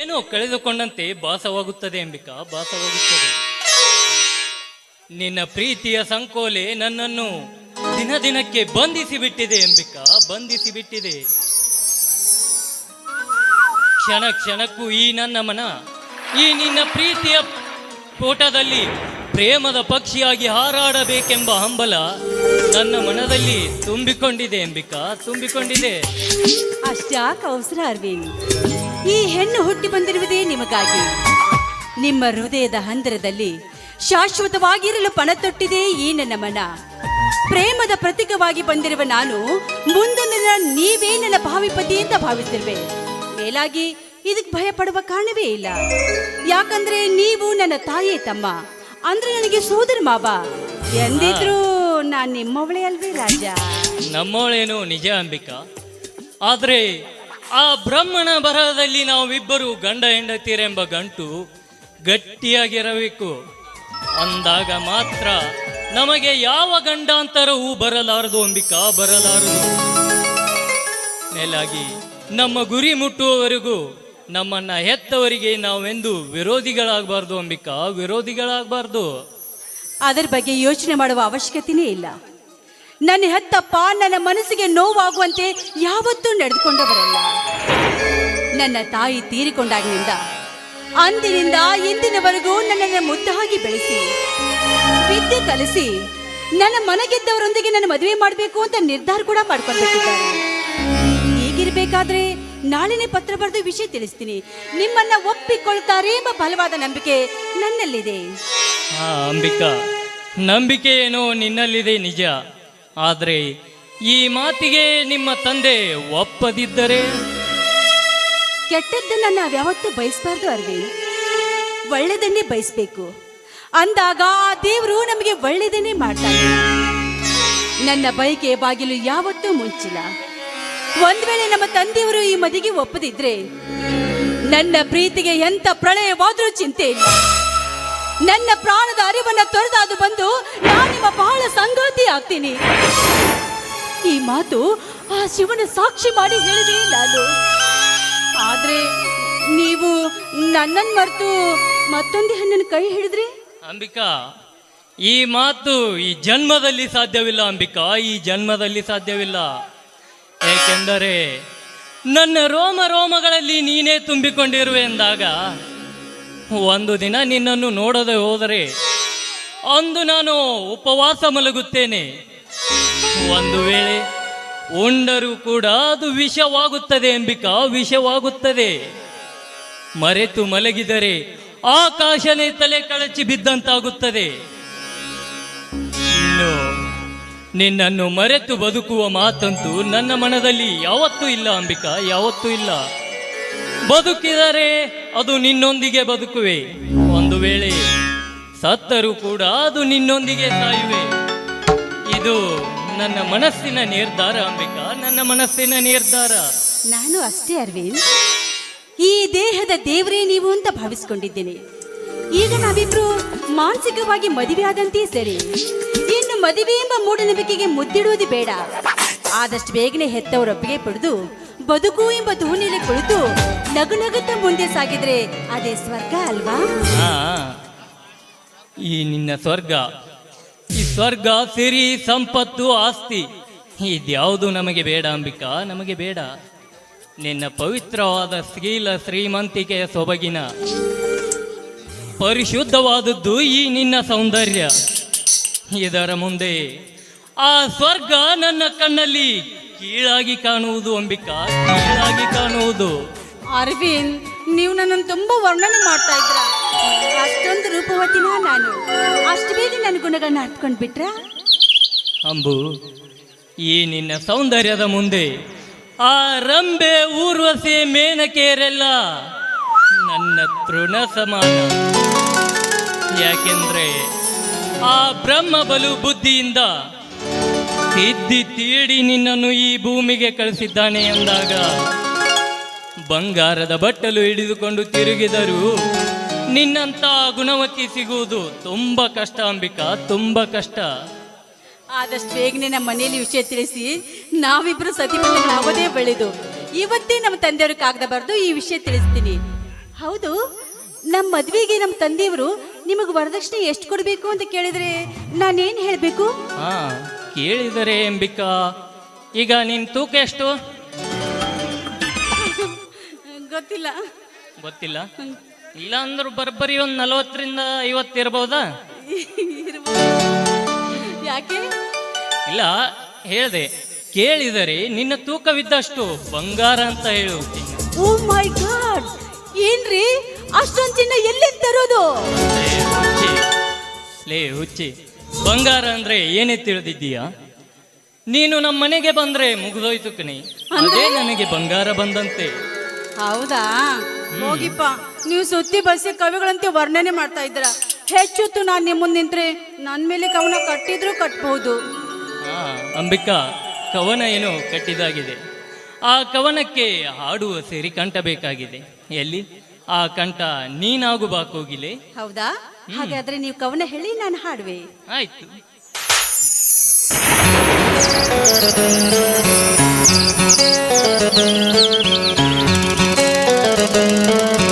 ಏನೋ ಕಳೆದುಕೊಂಡಂತೆ ಭಾಸವಾಗುತ್ತದೆ ಅಂಬಿಕಾ, ಭಾಸವಾಗುತ್ತದೆ. ನಿನ್ನ ಪ್ರೀತಿಯ ಸಂಕೋಲೆ ನನ್ನನ್ನು ದಿನ ದಿನಕ್ಕೆ ಬಂಧಿಸಿ ಬಿಟ್ಟಿದೆ ಅಂಬಿಕಾ, ಬಂಧಿಸಿ ಬಿಟ್ಟಿದೆ. ಕ್ಷಣ ಕ್ಷಣಕ್ಕೂ ಈ ನನ್ನ ಮನ ಈ ನಿನ್ನ ಪ್ರೀತಿಯ ತೋಟದಲ್ಲಿ ಪ್ರೇಮದ ಪಕ್ಷಿಯಾಗಿ ಹಾರಾಡಬೇಕೆಂಬ ಹಂಬಲ ನನ್ನ ಮನದಲ್ಲಿ ತುಂಬಿಕೊಂಡಿದೆ ಅಂಬಿಕಾ, ತುಂಬಿಕೊಂಡಿದೆ. ಅಷ್ಟ್ಯಾಕೆ ಅವಸರ ಅರವಿಂದ್? ಈ ಹೆಣ್ಣು ಹುಟ್ಟಿ ಬಂದಿರುವುದೇ ನಿಮಗಾಗಿ. ನಿಮ್ಮ ಹೃದಯದ ಹಂದರದಲ್ಲಿ ಶಾಶ್ವತವಾಗಿರಲು ಪಣ ತೊಟ್ಟಿದೆ ಈ ನನ್ನ ಮನ. ಪ್ರೇಮದ ಪ್ರತೀಕವಾಗಿ ಬಂದಿರುವ ನಾನು ಮುಂದೊಂದಿನ ನೀವೇ ನನ್ನ ಭಾವಿಪತಿ ಅಂತ ಭಾವಿಸಿರುವೆ. ಮೇಲಾಗಿ ಇದಕ್ಕೆ ಭಯ ಪಡುವ ಕಾರಣವೇ ಇಲ್ಲ. ಯಾಕಂದ್ರೆ ನೀವು ನನ್ನ ತಾಯಿಯೇ ತಮ್ಮ, ಅಂದ್ರೆ ನನಗೆ ಸೋದರ ಮಾವ. ಎಂದಿದ್ರು ನಾನ್ ನಿಮ್ಮವಳೇ ಅಲ್ವೇ ರಾಜ? ನಮ್ಮವಳೇನು ನಿಜ ಅಂಬಿಕಾ, ಆದ್ರೆ ಆ ಬ್ರಹ್ಮಣ ಬರಹದಲ್ಲಿ ನಾವಿಬ್ಬರು ಗಂಡ ಹೆಂಡತೀರೆಂಬ ಗಂಟು ಗಟ್ಟಿಯಾಗಿರಬೇಕು. ಅಂದಾಗ ಮಾತ್ರ ನಮಗೆ ಯಾವ ಗಂಡಾಂತರವೂ ಬರಲಾರದು ಅಂಬಿಕಾ, ಬರಲಾರದು. ಮೇಲಾಗಿ ನಮ್ಮ ಗುರಿ ಮುಟ್ಟುವವರೆಗೂ ನಮ್ಮನ್ನ ಹೆತ್ತವರಿಗೆ ನಾವೆಂದು ವಿರೋಧಿಗಳಾಗಬಾರ್ದು ಅಂಬಿಕಾ, ವಿರೋಧಿಗಳಾಗಬಾರ್ದು. ಅದರ ಬಗ್ಗೆ ಯೋಚನೆ ಮಾಡುವ ಅವಶ್ಯಕತೆಯೇ ಇಲ್ಲ. ನನ್ನ ಹೆತ್ತಪ್ಪ ನನ್ನ ಮನಸ್ಸಿಗೆ ನೋವಾಗುವಂತೆ ಯಾವತ್ತೂ ನಡೆದುಕೊಂಡವರಲ್ಲ. ನನ್ನ ತಾಯಿ ತೀರಿಕೊಂಡಾಗಿನಿಂದ ಅಂದಿನಿಂದ ಇಂದಿನವರೆಗೂ ನನ್ನನ್ನು ಮುದ್ದಾಗಿ ಬೆಳೆಸಿ ವಿದ್ಯೆ ಕಲಿಸಿ ನನ್ನ ಮನಗೆದ್ದವರೊಂದಿಗೆ ನನ್ನ ಮದುವೆ ಮಾಡಬೇಕು ಅಂತ ನಿರ್ಧಾರ ಕೂಡ ಮಾಡ್ಕೊಂಡ್ಬಿಟ್ಟಿದ್ದಾರೆ. ಹೀಗಿರ್ಬೇಕಾದ್ರೆ ನಾಳೆನೇ ಪತ್ರ ಬರೆದು ವಿಷಯ ತಿಳಿಸ್ತೀನಿ. ನಿಮ್ಮನ್ನ ಒಪ್ಪಿಕೊಳ್ತಾರೆ ಎಂಬ ಬಲವಾದ ನಂಬಿಕೆ ನನ್ನಲ್ಲಿದೆ. ಅಂಬಿಕಾ, ನಂಬಿಕೆ ಏನೋ ನಿನ್ನಲ್ಲಿದೆ ನಿಜ, ಆದ್ರೆ ಈ ಮಾತಿಗೆ ನಿಮ್ಮ ತಂದೆ ಒಪ್ಪದಿದ್ದರೆ? ಕೆಟ್ಟದ್ದನ್ನ ನಾವ್ಯಾವತ್ತೂ ಬಯಸಬಾರ್ದು ಅರವಿಂದ್, ಒಳ್ಳೆದನ್ನೇ ಬಯಸ್ಬೇಕು. ಅಂದಾಗ ಆ ದೇವರು ನಮಗೆ ಒಳ್ಳೆದನ್ನೇ ಮಾಡ್ತಾನೆ. ನನ್ನ ಬಯಕೆ ಬಾಗಿಲು ಯಾವತ್ತೂ ಮುಚ್ಚಿಲ್ಲ. ಒಂದ್ ವೇಳೆ ನಮ್ಮ ತಂದೆಯವರು ಈ ಮದಿಗೆ ಒಪ್ಪದಿದ್ರೆ ನನ್ನ ಪ್ರೀತಿಗೆ ಎಂತ ಪ್ರಳಯವಾದ್ರೂ ಚಿಂತೆ ಇಲ್ಲ. ನನ್ನ ಪ್ರಾಣದ ಅರಿವನ್ನ ತೊರೆದಾದು ಬಂದು ನಾನು ನಿಮ್ಮ ಬಹಳ ಸಂಗಾತಿ ಆಗ್ತೀನಿ. ಈ ಮಾತು ಆ ಶಿವನ ಸಾಕ್ಷಿ ಮಾಡಿ ಹೇಳಿದೆ ನಾನು. ಆದ್ರೆ ನೀವು ನನ್ನನ್ನು ಮರೆತು ಮತ್ತೊಂದು ಹೆಣ್ಣನ್ನು ಕೈ ಹಿಡಿದ್ರಿ ಅಂಬಿಕಾ. ಈ ಮಾತು ಈ ಜನ್ಮದಲ್ಲಿ ಸಾಧ್ಯವಿಲ್ಲ ಅಂಬಿಕಾ, ಈ ಜನ್ಮದಲ್ಲಿ ಸಾಧ್ಯವಿಲ್ಲ. ಏಕೆಂದರೆ ನನ್ನ ರೋಮ ರೋಮಗಳಲ್ಲಿ ನೀನೇ ತುಂಬಿಕೊಂಡಿರುವೆ ಎಂದಾಗ ಒಂದು ದಿನ ನಿನ್ನನ್ನು ನೋಡದೆ ಹೋದರೆ ಅಂದು ನಾನು ಉಪವಾಸ ಮಲಗುತ್ತೇನೆ. ಒಂದು ವೇಳೆ ಉಂಡರೂ ಕೂಡ ಅದು ವಿಷವಾಗುತ್ತದೆ ಅಂಬಿಕಾ, ವಿಷವಾಗುತ್ತದೆ. ಮರೆತು ಮಲಗಿದರೆ ಆಕಾಶನೇ ತಲೆ ಕಳಚಿ ಬಿದ್ದಂತಾಗುತ್ತದೆ. ಇನ್ನು ನಿನ್ನನ್ನು ಮರೆತು ಬದುಕುವ ಮಾತಂತೂ ನನ್ನ ಮನದಲ್ಲಿ ಯಾವತ್ತೂ ಇಲ್ಲ ಅಂಬಿಕಾ, ಯಾವತ್ತೂ ಇಲ್ಲ. ಬದುಕಿದರೆ ಅದು ನಿನ್ನೊಂದಿಗೆ ಬದುಕುವೆ, ಒಂದು ವೇಳೆ ಸತ್ತರೂ ಕೂಡ ಅದು ನಿನ್ನೊಂದಿಗೆ ಸಾಯುವೆ. ಇದು ನನ್ನ ಮನಸ್ಸಿನ ನಿರ್ಧಾರ ಅಂಬಿಕಾ, ನನ್ನ ಮನಸ್ಸಿನ ನಿರ್ಧಾರ. ನಾನು ಅಷ್ಟೇ ಅರವಿಂದ್, ಈ ದೇಹದ ದೇವರೇ ನೀವು ಅಂತ ಭಾವಿಸ್ಕೊಂಡಿದ್ದೇನೆ. ಈಗ ನಾವಿಬ್ರು ಮಾನಸಿಕವಾಗಿ ಮದುವೆ ಆದಂತೆ ಸರಿ. ಇನ್ನು ಮದುವೆ ಎಂಬ ಮೂಢನಂಬಿಕೆಗೆ ಮುದ್ದಿಡುವುದು ಬೇಡ. ಆದಷ್ಟು ಬೇಗನೆ ಹೆತ್ತವರೊಪ್ಪಿಗೆ ಪಡೆದು ಬದುಕು ಎಂಬ ದೋಣಿಯಲ್ಲಿ ಕುಳಿತು ನಗು ನಗುತ್ತಾ ಮುಂದೆ ಸಾಗಿದ್ರೆ ಅದೇ ಸ್ವರ್ಗ ಅಲ್ವಾ? ಈ ನಿನ್ನ ಸ್ವರ್ಗ, ಈ ಸ್ವರ್ಗ, ಸಿರಿ, ಸಂಪತ್ತು, ಆಸ್ತಿ ಇದ್ಯಾವುದು ನಮಗೆ ಬೇಡ ಅಂಬಿಕಾ, ನಮಗೆ ಬೇಡ. ನಿನ್ನ ಪವಿತ್ರವಾದ ಶೀಲ ಶ್ರೀಮಂತಿಕೆಯ ಸೊಬಗಿನ ಪರಿಶುದ್ಧವಾದದ್ದು ಈ ನಿನ್ನ ಸೌಂದರ್ಯ. ಇದರ ಮುಂದೆ ಆ ಸ್ವರ್ಗ ನನ್ನ ಕಣ್ಣಲ್ಲಿ ಕೀಳಾಗಿ ಕಾಣುವುದು ಅಂಬಿಕಾ, ಕೀಳಾಗಿ ಕಾಣುವುದು. ಅರವಿಂದ್, ನೀವು ನನ್ನನ್ನು ತುಂಬಾ ವರ್ಣನೆ ಮಾಡ್ತಾ ಇದ್ರ. ಅಷ್ಟೊಂದು ರೂಪವತಿನ ನಾನು? ಅಷ್ಟು ಬೇಗ ನನ್ನ ಗುಣಗಳನ್ನ ಹತ್ಕೊಂಡ್ ಬಿಟ್ರ? ಅಂಬು, ಈ ನಿನ್ನ ಸೌಂದರ್ಯದ ಮುಂದೆ ಆ ರಂಬೆ, ಊರ್ವಶಿ, ಮೇನಕೆಯರೆಲ್ಲ ನನ್ನ ತೃಣ ಸಮಾನ. ಯಾಕೆಂದ್ರೆ ಆ ಬ್ರಹ್ಮ ಬಲು ಬುದ್ಧಿಯಿಂದ ತಿದ್ದಿ ತೀಡಿ ನಿನ್ನನ್ನು ಈ ಭೂಮಿಗೆ ಕಳಿಸಿದ್ದಾನೆ ಎಂದಾಗ ಬಂಗಾರದ ಬಟ್ಟಲು ಹಿಡಿದುಕೊಂಡು ತಿರುಗಿದರೂ ನಿನ್ನಂತ ಗುಣವತಿ ಸಿಗುವುದು ತುಂಬಾ ಕಷ್ಟ ಅಂಬಿಕಾ, ತುಂಬಾ ಕಷ್ಟ. ಆದಷ್ಟು ಬೇಗನೆ ನಮ್ಮ ಮನೆಯಲ್ಲಿ ವಿಷಯ ತಿಳಿಸಿ ನಾವಿಬ್ರು ಸತಿಪತಿಗಳಾಗೋದೇ ಬೆಳೆದು ಇವತ್ತೇ ನಮ್ಮ ತಂದೆಯವ್ರ ಕಾಗದ ಬರೆದು ಈ ವಿಷಯ ತಿಳಿಸ್ತೀನಿ. ಹೌದು, ನಮ್ಮ ಮದ್ವೆಗೆ ನಮ್ಮ ತಂದೆಯವರು ನಿಮಗೆ ವರದಕ್ಷಿಣೆ ಎಷ್ಟು ಕೊಡಬೇಕು ಅಂತ ಕೇಳಿದ್ರೆ ನಾನೇನ್ ಹೇಳ್ಬೇಕು? ಹಾ, ಕೇಳಿದರೆ ಅಂಬಿಕಾ, ಈಗ ನಿನ್ ತೂಕ ಎಷ್ಟು? ಗೊತ್ತಿಲ್ಲ. ಗೊತ್ತಿಲ್ಲ? ಇಲ್ಲ ಅಂದ್ರೂ ಬರೋಬ್ಬರಿ ಒಂದು 40ರಿಂದ 50 ಇರ್ಬೋದಾ? ಯಾಕೆ? ಇಲ್ಲ, ಹೇಳ್ದೆ ಕೇಳಿದರೆ ನಿನ್ನ ತೂಕವಿದ್ದಷ್ಟು ಬಂಗಾರ ಅಂತ ಹೇಳುತ್ತೀನಿ. ಓ ಮೈ ಗಾಡ್, ಏನ್ರಿ ಅಷ್ಟೊಂದು ಚಿನ್ನ ಎಲ್ಲಿಂದ ತರೋದು? ಲೇ ಹುಚ್ಚಿ, ಬಂಗಾರ ಅಂದ್ರೆ ಏನೇ ತಿಳಿದಿದ್ದೀಯಾ? ನೀನು ನಮ್ಮ ಮನೆಗೆ ಬಂದ್ರೆ ಮುಗಿದೋಯ್ತು ಕಣಿ, ಅದೇ ನನಗೆ ಬಂಗಾರ ಬಂದಂತೆ. ಹೌದಾ? ಹೋಗಿಪ್ಪ, ನೀವು ಸುದ್ದಿ ಬಸ್ಸಿ ಕವಿಗಳಂತೆ ವರ್ಣನೆ ಮಾಡ್ತಾ ಇದ್ದೀರಾ. ಹೆಚ್ಚುತ್ತು ನಾನು ನಿಮ್ಮ ಮುಂದೆ ನಿಂತ್ರೆ ನನ್ನ ಮೇಲೆ ಕವನ ಕಟ್ಟಿದ್ರು ಕಟ್ಬಹುದು. ಹಾ ಅಂಬಿಕಾ, ಕವನ ಏನು ಕಟ್ಟಿದಾಗಿದೆ. ಆ ಕವನಕ್ಕೆ ಹಾಡುವ ಸೇರಿ ಕಂಠ ಬೇಕಾಗಿದೆ. ಎಲ್ಲಿ ಆ ಕಂಠ ನೀನಾಗು ಬಾ ಕೋಗಿಲೆ. ಹೌದಾ? ಹಾಗಾದ್ರೆ ನೀವು ಕವನ ಹೇಳಿ, ನಾನು ಹಾಡುವೆ. ಆಯ್ತು.